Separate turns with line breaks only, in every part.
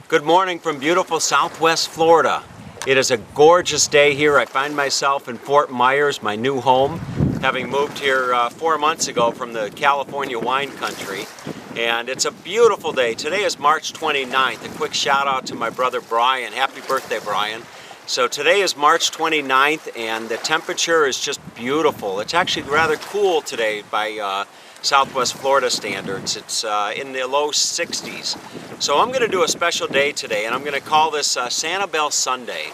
Good morning from beautiful Southwest Florida. It is a gorgeous day here. I find myself in Fort Myers, my new home, having moved here 4 months ago from the California wine country. And it's a beautiful day. Today is March 29th. A quick shout out to my brother Brian. Happy birthday, Brian. So today is March 29th and the temperature is just beautiful. It's actually rather cool today by Southwest Florida standards. It's in the low 60s. So I'm going to do a special day today, and I'm going to call this Sanibel Sunday.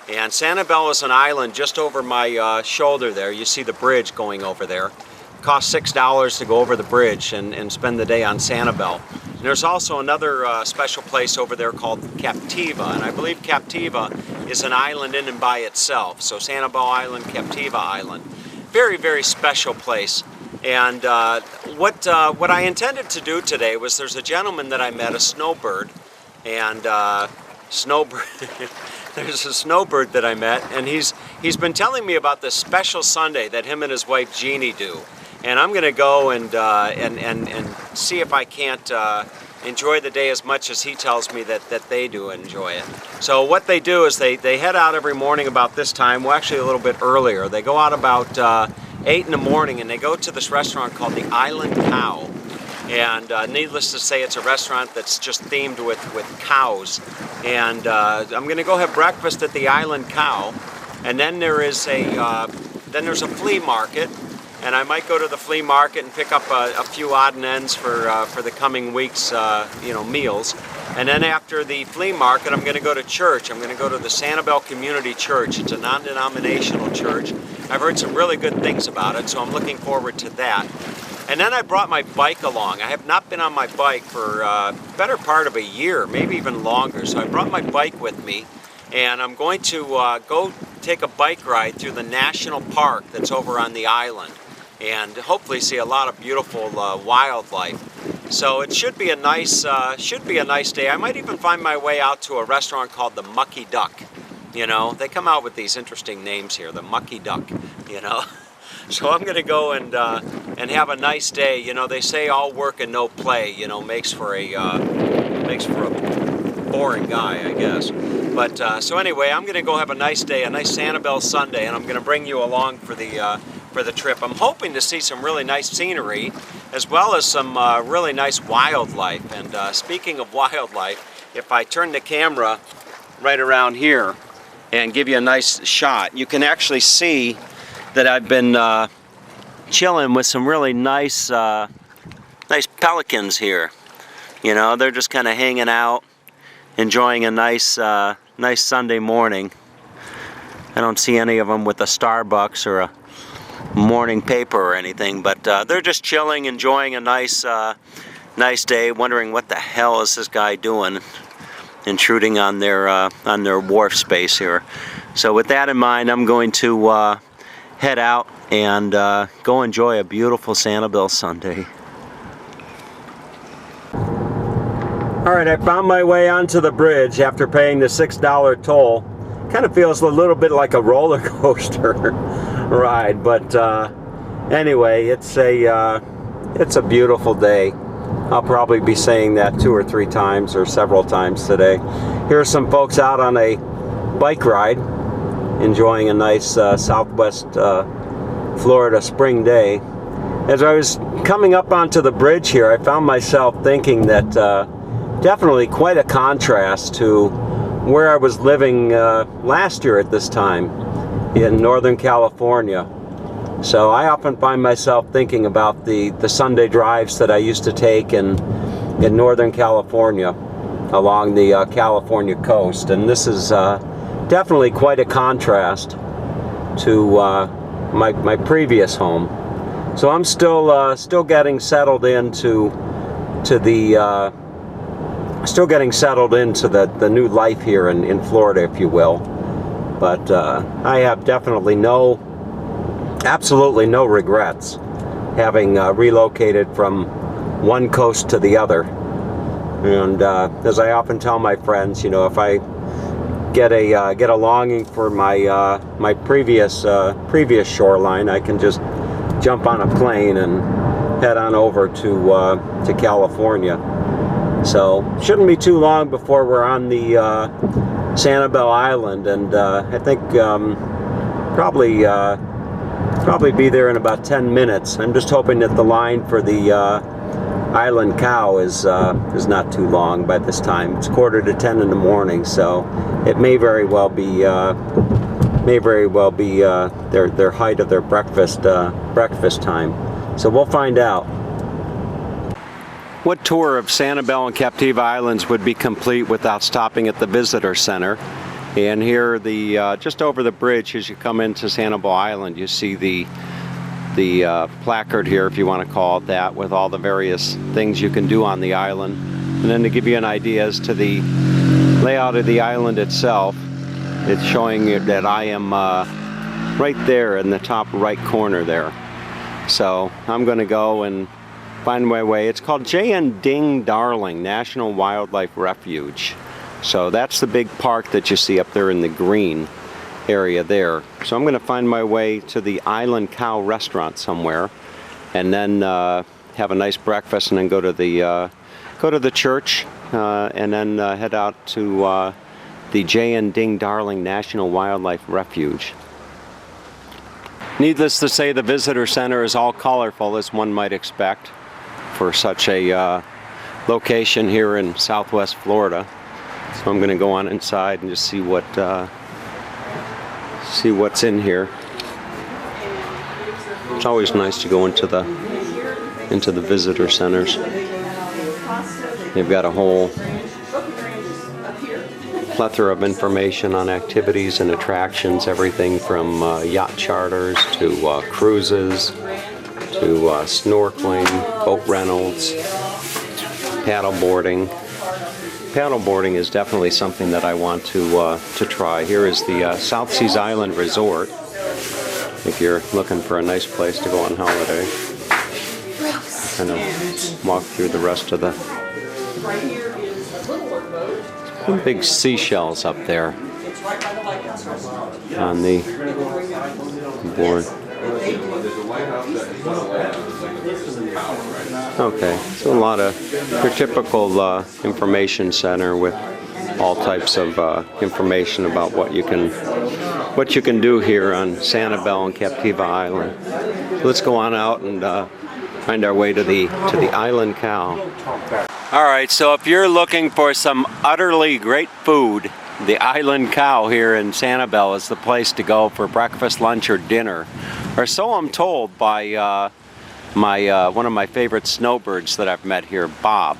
And Sanibel is an island just over my shoulder there. You see the bridge going over there. It costs $6 to go over the bridge and spend the day on Sanibel. And there's also another special place over there called Captiva, and I believe Captiva is an island in and by itself. So Sanibel Island, Captiva Island. Very, very special place. And what I intended to do today was, there's a gentleman that I met, a snowbird, and there's a snowbird that I met, and he's been telling me about this special Sunday that him and his wife Jeannie do, and I'm going to go and see if I can't enjoy the day as much as he tells me that they do enjoy it. So what they do is they head out every morning about this time, well actually a little bit earlier. They go out about 8 in the morning and they go to this restaurant called the Island Cow. And needless to say, it's a restaurant that's just themed with cows. And I'm going to go have breakfast at the Island Cow. And then there's a flea market. And I might go to the flea market and pick up a few odd and ends for the coming week's meals. And then after the flea market, I'm going to go to church. I'm going to go to the Sanibel Community Church. It's a non-denominational church. I've heard some really good things about it, so I'm looking forward to that. And then I brought my bike along. I have not been on my bike for the better part of a year, maybe even longer. So I brought my bike with me, and I'm going to go take a bike ride through the national park that's over on the island, and hopefully see a lot of beautiful wildlife. So it should be a nice day. I might even find my way out to a restaurant called the Mucky Duck. You know, they come out with these interesting names here, the Mucky Duck, you know. So I'm going to go and have a nice day. You know, they say all work and no play, you know, makes for a boring guy, I guess. But so anyway, I'm going to go have a nice day, a nice Sanibel Sunday, and I'm going to bring you along for the trip. I'm hoping to see some really nice scenery, as well as some really nice wildlife. And speaking of wildlife, if I turn the camera right around here and give you a nice shot, you can actually see that I've been chilling with some really nice pelicans here. You know, they're just kind of hanging out, enjoying a nice Sunday morning. I don't see any of them with a Starbucks or a morning paper or anything, but they're just chilling, enjoying a nice day, wondering what the hell is this guy doing, intruding on their wharf space here. So with that in mind, I'm going to head out and go enjoy a beautiful Sanibel Sunday. Alright, I found my way onto the bridge after paying the $6 toll. Kind of feels a little bit like a roller coaster ride, but anyway, it's a beautiful day. I'll probably be saying that 2 or 3 times or several times today. Here's some folks out on a bike ride, enjoying a nice Southwest Florida spring day. As I was coming up onto the bridge here, I found myself thinking that definitely quite a contrast to where I was living last year at this time in Northern California. So I often find myself thinking about the Sunday drives that I used to take in Northern California along the California coast, and this is definitely quite a contrast to my previous home. So I'm still getting settled into the new life here in Florida, if you will. But I have definitely absolutely no regrets having relocated from one coast to the other. And as I often tell my friends, you know, if I get a longing for my previous shoreline, I can just jump on a plane and head on over to California. So shouldn't be too long before we're on the Sanibel Island, and I think probably be there in about 10 minutes. I'm just hoping that the line for the Island Cow is not too long by this time. It's 9:45 in the morning, so it may very well be their height of their breakfast time. So we'll find out. What tour of Sanibel and Captiva Islands would be complete without stopping at the visitor center? And here, just over the bridge as you come into Sanibel Island, you see the placard here, if you want to call it that, with all the various things you can do on the island. And then to give you an idea as to the layout of the island itself, it's showing you that I am right there in the top right corner there. So I'm going to go and find my way. It's called J.N. Ding Darling National Wildlife Refuge. So that's the big park that you see up there in the green area there. So I'm going to find my way to the Island Cow restaurant somewhere, and then have a nice breakfast, and then go to the church, and then head out to the J.N. Ding Darling National Wildlife Refuge. Needless to say, the visitor center is all colorful, as one might expect for such a location here in Southwest Florida. So I'm going to go on inside and just see what's in here. It's always nice to go into the visitor centers. They've got a whole plethora of information on activities and attractions, everything from yacht charters to cruises to snorkeling, boat rentals, paddle boarding. Paddle boarding is definitely something that I want to try. Here is the South Seas Island Resort, if you're looking for a nice place to go on holiday. Kind of walk through the rest of the... Some big seashells up there on the board. Okay, so a lot of your typical information center with all types of information about what you can do here on Sanibel and Captiva Island. So let's go on out and find our way to the Island Cow. All right, so if you're looking for some utterly great food, the Island Cow here in Sanibel is the place to go for breakfast, lunch, or dinner. Or so I'm told by one of my favorite snowbirds that I've met here, Bob.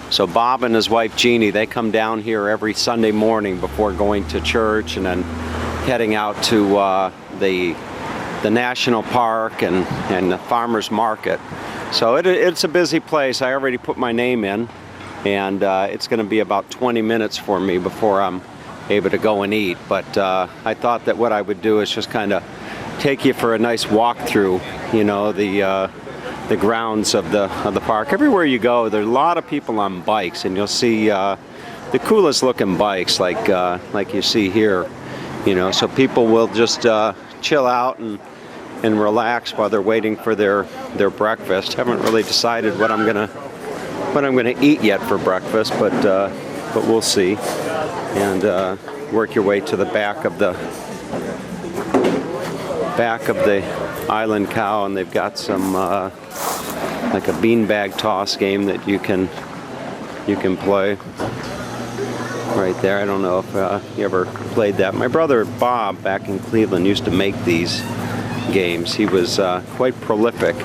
So Bob and his wife Jeannie, they come down here every Sunday morning before going to church and then heading out to the national park and the farmer's market. So it's a busy place. I already put my name in, and it's going to be about 20 minutes for me before I'm able to go and eat. But I thought that what I would do is just kind of take you for a nice walk through, you know, the grounds of the park. Everywhere you go, there are a lot of people on bikes, and you'll see the coolest looking bikes like you see here. You know, so people will just chill out and relax while they're waiting for their breakfast. Haven't really decided what I'm gonna eat yet for breakfast, but we'll see. And work your way to the back of the Island Cow, and they've got some like a beanbag toss game that you can play right there. I don't know if you ever played that. My brother Bob back in Cleveland used to make these games. He was quite prolific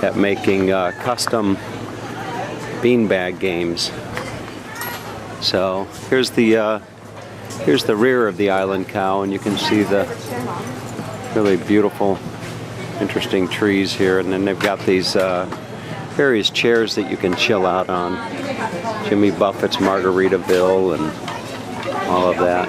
at making custom beanbag games. So here's the rear of the Island Cow, and you can see the really beautiful, interesting trees here. And then they've got these various chairs that you can chill out on. Jimmy Buffett's Margaritaville and all of that.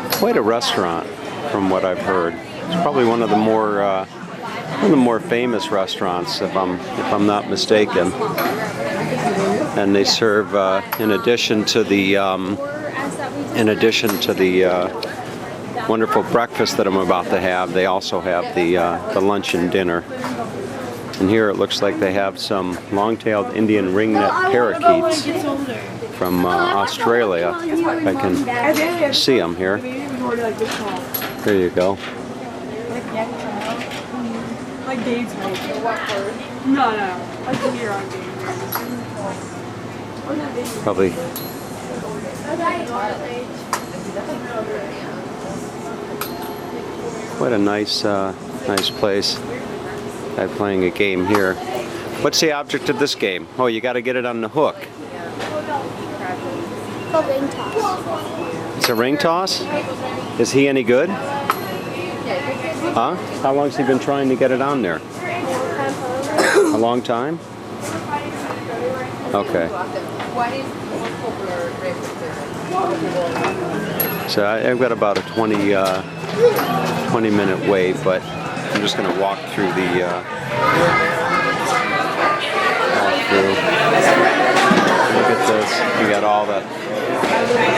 It's quite a restaurant, from what I've heard. It's probably one of the more famous restaurants, if I'm not mistaken. And they serve, in addition to the wonderful breakfast that I'm about to have, they also have the lunch and dinner. And here it looks like they have some long-tailed Indian ringnet parakeets from Australia. I can see them here. There you go.
Like Dave's No. Like here on Dave.
Probably. What a nice, nice place. I'm playing a game here. What's the object of this game? Oh, you got to get it on the hook.
A ring toss.
It's a ring toss? Is he any good? Huh? How long's he been trying to get it on there? A long time? Okay. So I've got about a 20-minute wait, but I'm just going to walk through the Look at this. We got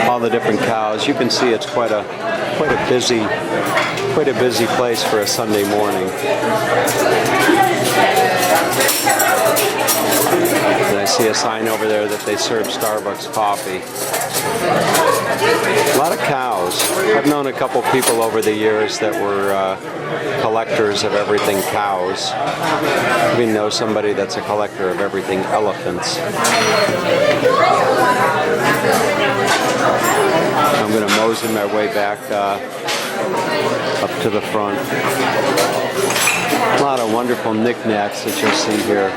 all the different cows. You can see it's quite a busy place for a Sunday morning. And I see a sign over there that they serve Starbucks coffee. A lot of cows. I've known a couple people over the years that were collectors of everything cows. I even know somebody that's a collector of everything elephants. I'm going to mosey my way back up to the front. A lot of wonderful knickknacks that you'll see here.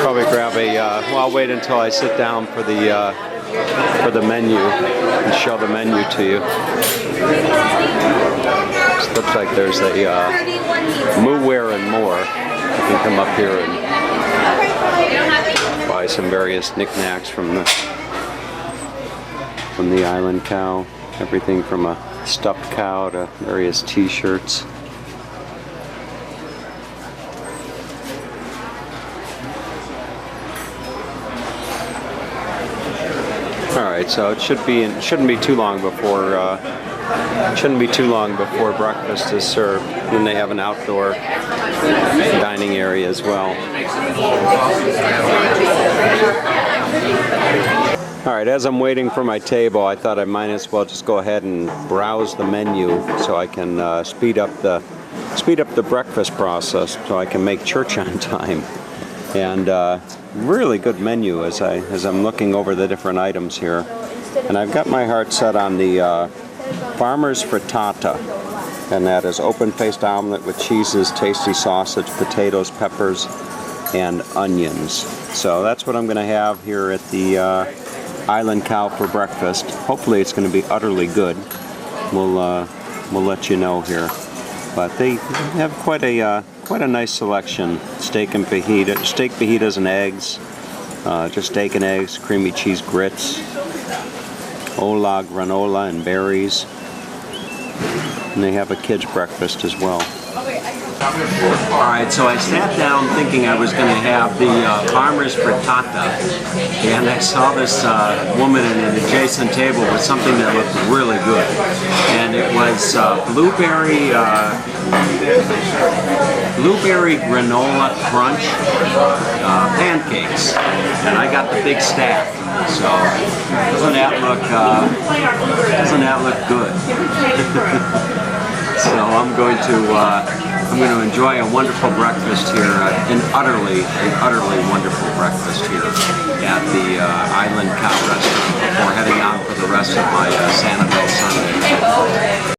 Probably grab a, well, I'll wait until I sit down for the menu and show the menu to you. It looks like there's a Moo Ware and More. You can come up here and buy some various knickknacks from the island cow. Everything from a stuffed cow to various t-shirts. Alright, so it shouldn't be too long before breakfast is served. And they have an outdoor dining area as well. Alright, as I'm waiting for my table, I thought I might as well just go ahead and browse the menu so I can speed up the breakfast process so I can make church on time. And really good menu as I'm looking over the different items here. And I've got my heart set on the Farmer's Frittata, and that is open-faced omelet with cheeses, tasty sausage, potatoes, peppers, and onions. So that's what I'm going to have here at the Island Cow for breakfast. Hopefully it's going to be utterly good. We'll let you know here. But they have quite a nice selection. Steak fajitas and eggs, just steak and eggs, creamy cheese grits, hola, granola, and berries. And they have a kids' breakfast as well. Alright, so I sat down thinking I was going to have the Farmer's Frittata, and I saw this woman in an adjacent table with something that looked really good. And it was blueberry granola crunch pancakes, and I got the big stack. So doesn't that look good? So I'm going to enjoy a wonderful breakfast here, an utterly wonderful breakfast here at the Island Cow restaurant before heading out for the rest of my